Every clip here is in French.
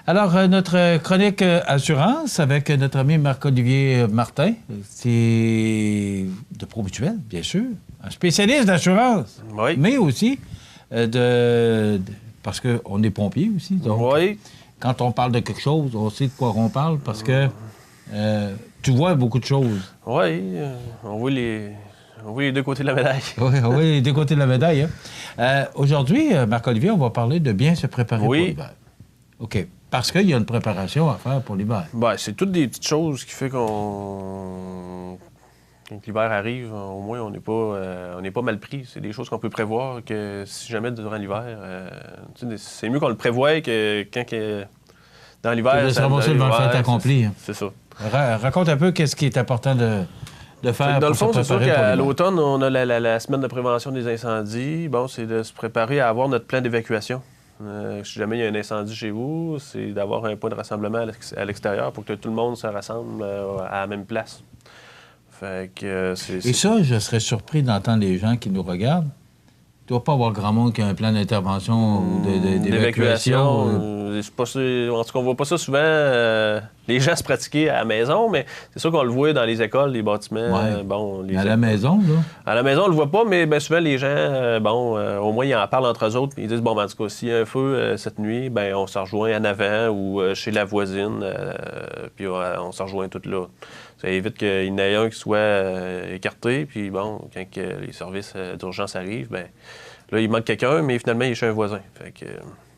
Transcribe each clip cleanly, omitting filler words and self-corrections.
Alors, notre chronique assurance avec notre ami Marc-Olivier Martin, c'est de ProMutuel, bien sûr, un spécialiste d'assurance, Oui. mais aussi parce qu'on est pompier aussi, donc Oui. quand on parle de quelque chose, on sait de quoi on parle parce que tu vois beaucoup de choses. Oui, on voit les deux côtés de la médaille. Oui, les deux côtés de la médaille. Hein. Aujourd'hui, Marc-Olivier, on va parler de bien se préparer pour l'hiver. OK. Parce qu'il y a une préparation à faire pour l'hiver. Ben, c'est toutes des petites choses qui font quand l'hiver arrive, au moins, on n'est pas mal pris. C'est des choses qu'on peut prévoir que si jamais durant l'hiver, c'est mieux qu'on le prévoie que quand dans l'hiver... Ça va devant le fait accompli. C'est ça. Raconte un peu qu'est-ce qui est important de faire. Dans le fond, c'est sûr qu'à l'hiver. l'automne, on a la semaine de prévention des incendies. Bon, c'est de se préparer à avoir notre plan d'évacuation. Si jamais il y a un incendie chez vous, c'est d'avoir un point de rassemblement à l'extérieur pour que tout le monde se rassemble à la même place. Fait que, Et ça, je serais surpris d'entendre les gens qui nous regardent. Il ne doit pas avoir grand monde qui a un plan d'intervention ou d'évacuation. En tout cas, on ne voit pas ça souvent. Les gens se pratiquer à la maison, mais c'est sûr qu'on le voit dans les écoles, les bâtiments. Ouais. À la maison, là? À la maison, on le voit pas, mais souvent, les gens, au moins, ils en parlent entre eux autres. Puis ils disent, en tout cas, s'il y a un feu cette nuit, on se rejoint en avant ou chez la voisine. Puis on se rejoint toutes là. Ça évite qu'il y en ait un qui soit écarté. Puis quand les services d'urgence arrivent, là, il manque quelqu'un, mais finalement, il est chez un voisin.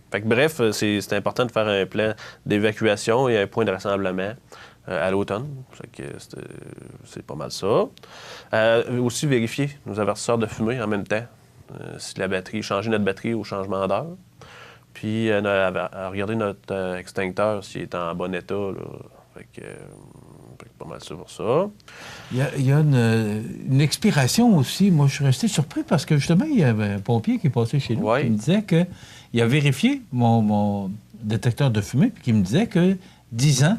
Fait que bref, c'est important de faire un plan d'évacuation et un point de rassemblement à l'automne. C'est pas mal ça. Aussi vérifier nos avertisseurs de fumée en même temps. Si changer notre batterie au changement d'heure. Puis regarder notre extincteur s'il est en bon état. Là. Fait que pas mal ça pour ça. Il y a une expiration aussi. Moi, je suis resté surpris parce que justement, il y avait un pompier qui est passé chez nous qui me disait qu'il a vérifié mon détecteur de fumée puis qui me disait que 10 ans,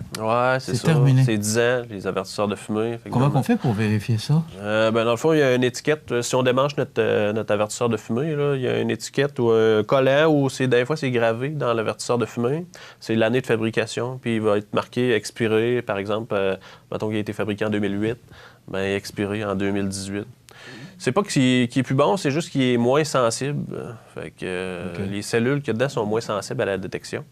c'est terminé. C'est 10 ans, les avertisseurs de fumée. Comment on fait pour vérifier ça? Dans le fond, il y a une étiquette. Si on démanche notre avertisseur de fumée, là, il y a une étiquette ou un collant où des fois c'est gravé dans l'avertisseur de fumée. C'est l'année de fabrication, puis il va être marqué expiré, par exemple, mettons qu'il a été fabriqué en 2008, expiré en 2018. C'est pas qu'il est plus bon, c'est juste qu'il est moins sensible. Fait que les cellules qu'il y a dedans sont moins sensibles à la détection.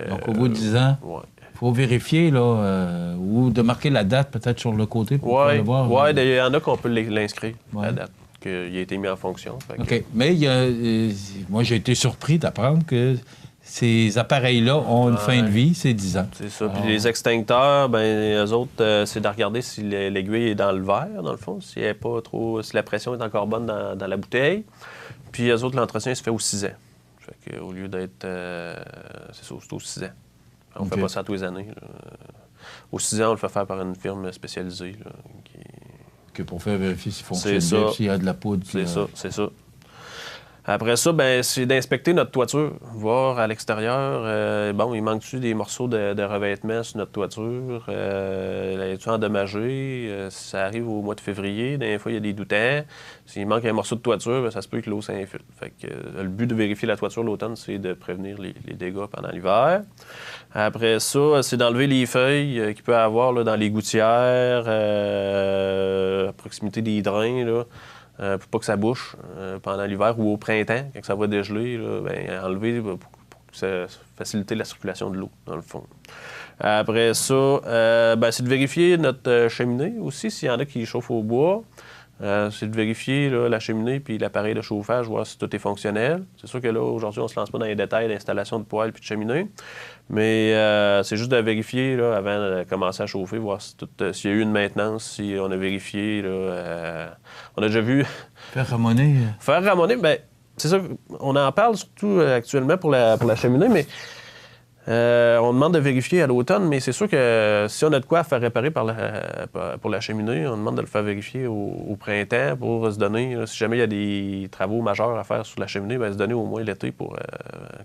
Donc, au bout de 10 ans, il faut vérifier, là, ou de marquer la date peut-être sur le côté pour le voir. Oui, il y en a qu'on peut l'inscrire, la date, qu'il a été mis en fonction. OK. Mais moi, j'ai été surpris d'apprendre que ces appareils-là ont une fin de vie, c'est 10 ans. C'est ça. Puis les extincteurs, eux autres, c'est de regarder si l'aiguille est dans le verre, dans le fond, si la pression est encore bonne dans la bouteille. Puis eux autres, l'entretien se fait aux 6 ans. Fait qu'au lieu d'être... c'est ça, c'est aux 6 ans. On ne fait pas ça tous les années. Là. Aux 6 ans, on le fait faire par une firme spécialisée. Là, pour faire vérifier s'il fonctionne bien, s'il y a de la poudre. C'est ça. Après ça, c'est d'inspecter notre toiture, voir à l'extérieur, il manque-tu des morceaux de revêtement sur notre toiture, est-tu endommagé, si ça arrive au mois de février, des fois il y a des doutants, s'il manque un morceau de toiture, ça se peut que l'eau s'infiltre. Fait que le but de vérifier la toiture l'automne, c'est de prévenir les dégâts pendant l'hiver. Après ça, c'est d'enlever les feuilles qu'il peut y avoir là, dans les gouttières, à proximité des drains, là. Pour pas que ça bouche pendant l'hiver ou au printemps, quand ça va dégeler, là, enlever pour faciliter la circulation de l'eau, dans le fond. Après ça, c'est de vérifier notre cheminée aussi, s'il y en a qui chauffent au bois. C'est de vérifier là, la cheminée puis l'appareil de chauffage, voir si tout est fonctionnel. C'est sûr que là, aujourd'hui, on ne se lance pas dans les détails d'installation de poêle puis de cheminée, mais c'est juste de vérifier là, avant de commencer à chauffer, voir s'il y a eu une maintenance, si on a vérifié. Là, on a déjà vu... Faire ramoner. Faire ramoner, c'est ça, on en parle surtout actuellement pour la cheminée, mais... on demande de vérifier à l'automne, mais c'est sûr que si on a de quoi à faire réparer pour la cheminée, on demande de le faire vérifier au printemps pour se donner, là, si jamais il y a des travaux majeurs à faire sur la cheminée, se donner au moins l'été pour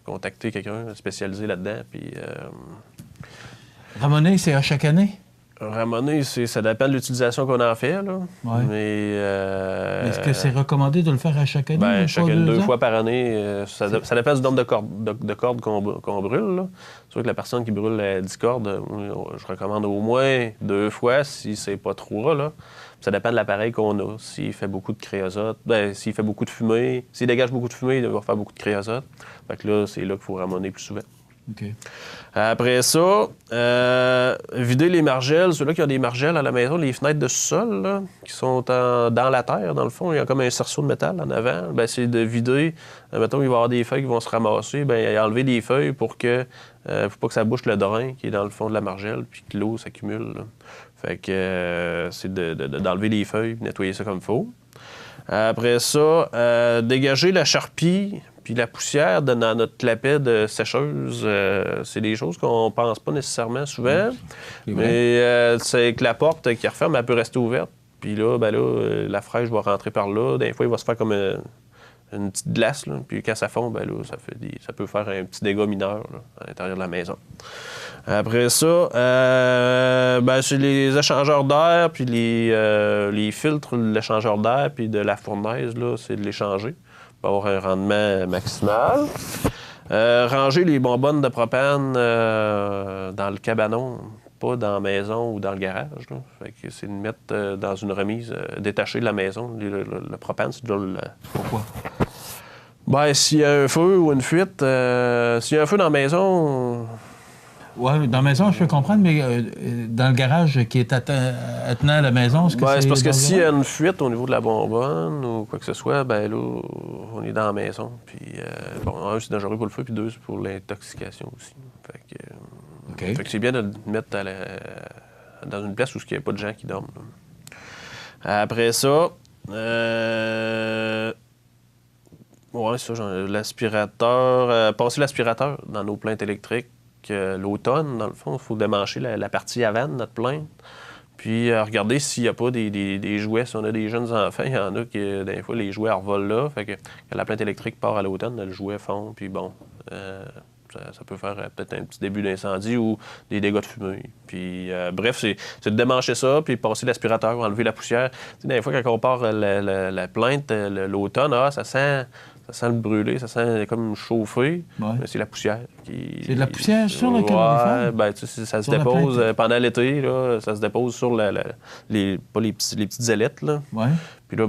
contacter quelqu'un spécialisé là-dedans. Puis, ramoner, c'est à chaque année? Ramener, ça dépend de l'utilisation qu'on en fait, là. Ouais. Mais... Est-ce que c'est recommandé de le faire à chaque année? Ben, chaque 2 ans? fois par année. Ça dépend du nombre de cordes qu'on brûle, là. C'est sûr que la personne qui brûle 10 cordes, je recommande au moins 2 fois si c'est pas trop ras, là. Ça dépend de l'appareil qu'on a. S'il fait beaucoup de créosote, s'il fait beaucoup de fumée, s'il dégage beaucoup de fumée, il va faire beaucoup de créosote. Fait que là, c'est là qu'il faut ramener plus souvent. OK. Après ça, vider les margelles. Ceux-là qui ont des margelles à la maison, les fenêtres de sous-sol, là, qui sont dans la terre, dans le fond, il y a comme un cerceau de métal en avant. Ben, c'est de vider. Mettons, il va y avoir des feuilles qui vont se ramasser. Bien, enlever des feuilles pour que faut pas que ça bouche le drain qui est dans le fond de la margelle, puis que l'eau s'accumule. Là. Fait que c'est d'enlever les feuilles, nettoyer ça comme il faut. Après ça, dégager la charpie puis la poussière dans notre clapet de sécheuse. C'est des choses qu'on pense pas nécessairement souvent. Mais c'est que la porte qui referme, elle peut rester ouverte. Puis là, la fraîche va rentrer par là. Des fois, il va se faire comme une petite glace. Là. Puis quand ça fond, ça peut faire un petit dégât mineur là, à l'intérieur de la maison. Après ça, c'est les échangeurs d'air, puis les filtres de l'échangeur d'air, puis de la fournaise, là, c'est de les changer pour avoir un rendement maximal. Ranger les bonbonnes de propane dans le cabanon, pas dans la maison ou dans le garage. Là. Fait que c'est de mettre dans une remise détachée de la maison. Le propane, c'est déjà le... Pourquoi? Ben, s'il y a un feu ou une fuite, s'il y a un feu dans la maison... Oui, dans la maison, je peux comprendre, mais dans le garage qui est attenant à la maison, est-ce que c'est parce que s'il y a une fuite au niveau de la bonbonne ou quoi que ce soit, ben là, on est dans la maison. Puis, un, c'est dangereux pour le feu, puis deux, c'est pour l'intoxication aussi. Fait que c'est bien de le mettre dans une place où il n'y a pas de gens qui dorment. Là. Après ça, l'aspirateur, passer l'aspirateur dans nos plaintes électriques. L'automne, dans le fond, il faut démancher la partie avant de notre plainte. Puis regarder s'il n'y a pas des jouets. Si on a des jeunes enfants, il y en a qui, des fois, les jouets revolent là. Fait que quand la plainte électrique part à l'automne, le jouet fond. Puis bon, ça peut faire peut-être un petit début d'incendie ou des dégâts de fumée. Puis bref, c'est de démancher ça, puis passer l'aspirateur, enlever la poussière. Tu sais, des fois, quand on part la plainte l'automne, ça sent le brûler, ça sent comme chauffé. Ouais. Mais c'est la poussière qui... C'est de la poussière sur le calorifère? Ben, tu sais, ça se dépose pendant l'été, là, ça se dépose sur les petites ailettes, là. Ouais. Puis là,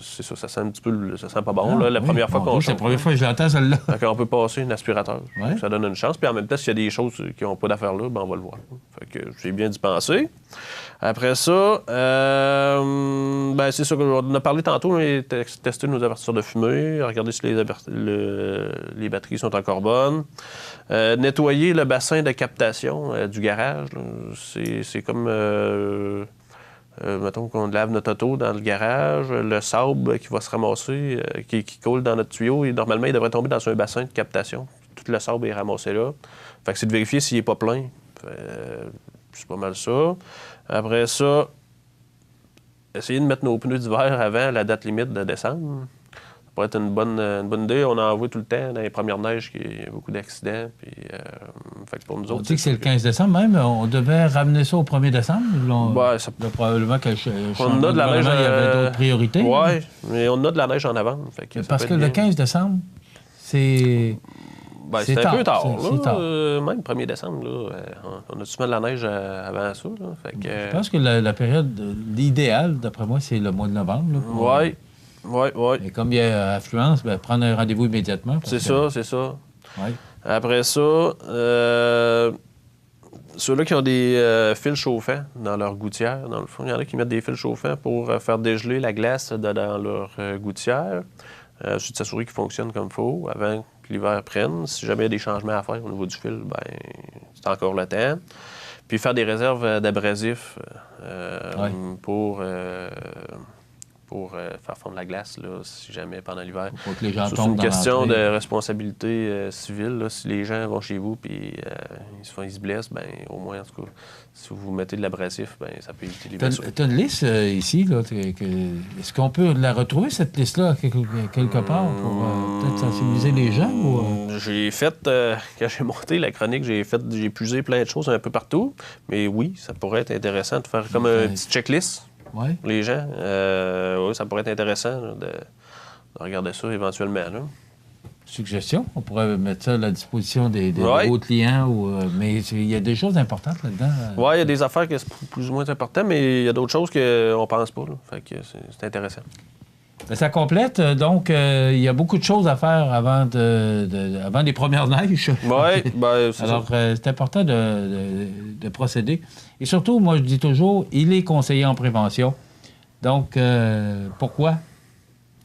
c'est ça sent un petit peu... Ça sent pas bon, là, la première fois qu'on chauffe. C'est la première fois que je l'entends, celle-là. Fait qu'on peut passer un aspirateur. Ouais. Ça donne une chance. Puis en même temps, s'il y a des choses qui n'ont pas d'affaires là, on va le voir. Fait que j'ai bien d'y penser. Après ça, c'est ça qu'on a parlé tantôt, tester nos avertisseurs de fumée, regarder si les batteries sont encore bonnes. Nettoyer le bassin de captation du garage. C'est comme... mettons qu'on lave notre auto dans le garage, le sable qui va se ramasser, qui coule dans notre tuyau, et normalement, il devrait tomber dans un bassin de captation. Tout le sable est ramassé là. Fait que c'est de vérifier s'il n'est pas plein. C'est pas mal ça. Après ça, essayer de mettre nos pneus d'hiver avant la date limite de décembre. Ça pourrait être une bonne idée. On en voit tout le temps dans les premières neiges qu'il y a beaucoup d'accidents. Puis, fait que pour nous autres, on dit que c'est le 15 décembre même. On devait ramener ça au 1er décembre. Probablement que on a de la neige, il y avait d'autres priorités. Oui, mais on a de la neige en avant. Parce que le 15 décembre, c'est... c'est un peu tard. Même le 1er décembre, là, on a souvent de la neige avant ça. Là, fait que, je pense que la période idéale, d'après moi, c'est le mois de novembre. Oui. Et comme il y a affluence, prendre un rendez-vous immédiatement. C'est ça. Ouais. Après ça, ceux-là qui ont des fils chauffants dans leur gouttière, dans le fond, il y en a qui mettent des fils chauffants pour faire dégeler la glace dans leur gouttière. C'est de s'assurer qu'ils fonctionnent comme il faut avant que l'hiver prenne. Si jamais il y a des changements à faire au niveau du fil, c'est encore le temps. Puis faire des réserves d'abrasifs pour pour faire fondre la glace, là, si jamais pendant l'hiver. Faut que les gens C'est tombent une dans question l'entrée. de responsabilité civile. Là. Si les gens vont chez vous et ils se blessent, ben au moins, en tout cas, si vous mettez de l'abrasif, ben ça peut éviter les blessures. Tu as une liste ici. Là, est-ce qu'on peut la retrouver, cette liste-là, quelque part, pour peut-être sensibiliser les gens? J'ai fait, quand j'ai monté la chronique, j'ai puisé plein de choses un peu partout. Mais oui, ça pourrait être intéressant de faire comme un petit checklist pour les gens. Oui, ça pourrait être intéressant là, de regarder ça éventuellement. Là. Suggestion, on pourrait mettre ça à la disposition des nouveaux clients. Mais il y a des choses importantes là-dedans. Oui, il y a des affaires qui sont plus ou moins importantes, mais il y a d'autres choses qu'on pense pas. Là. Fait que c'est intéressant. Ben, ça complète. Donc, il y a beaucoup de choses à faire avant les premières neiges. Oui, ben, c'est Alors, c'est important de procéder. Et surtout, moi, je dis toujours, il est conseillé en prévention. Donc, pourquoi?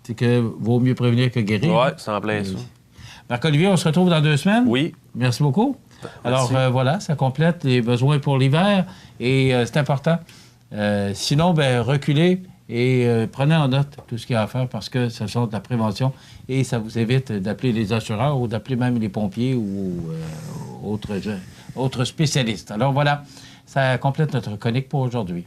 C'est que vaut mieux prévenir que guérir. Oui, c'est en plein ça. Marc-Olivier, on se retrouve dans 2 semaines. Oui. Merci beaucoup. Merci. Alors, voilà, ça complète les besoins pour l'hiver et c'est important. Sinon, ben, reculez et prenez en note tout ce qu'il y a à faire parce que ce sont de la prévention et ça vous évite d'appeler les assureurs ou d'appeler même les pompiers ou autres spécialistes. Alors, voilà, ça complète notre chronique pour aujourd'hui.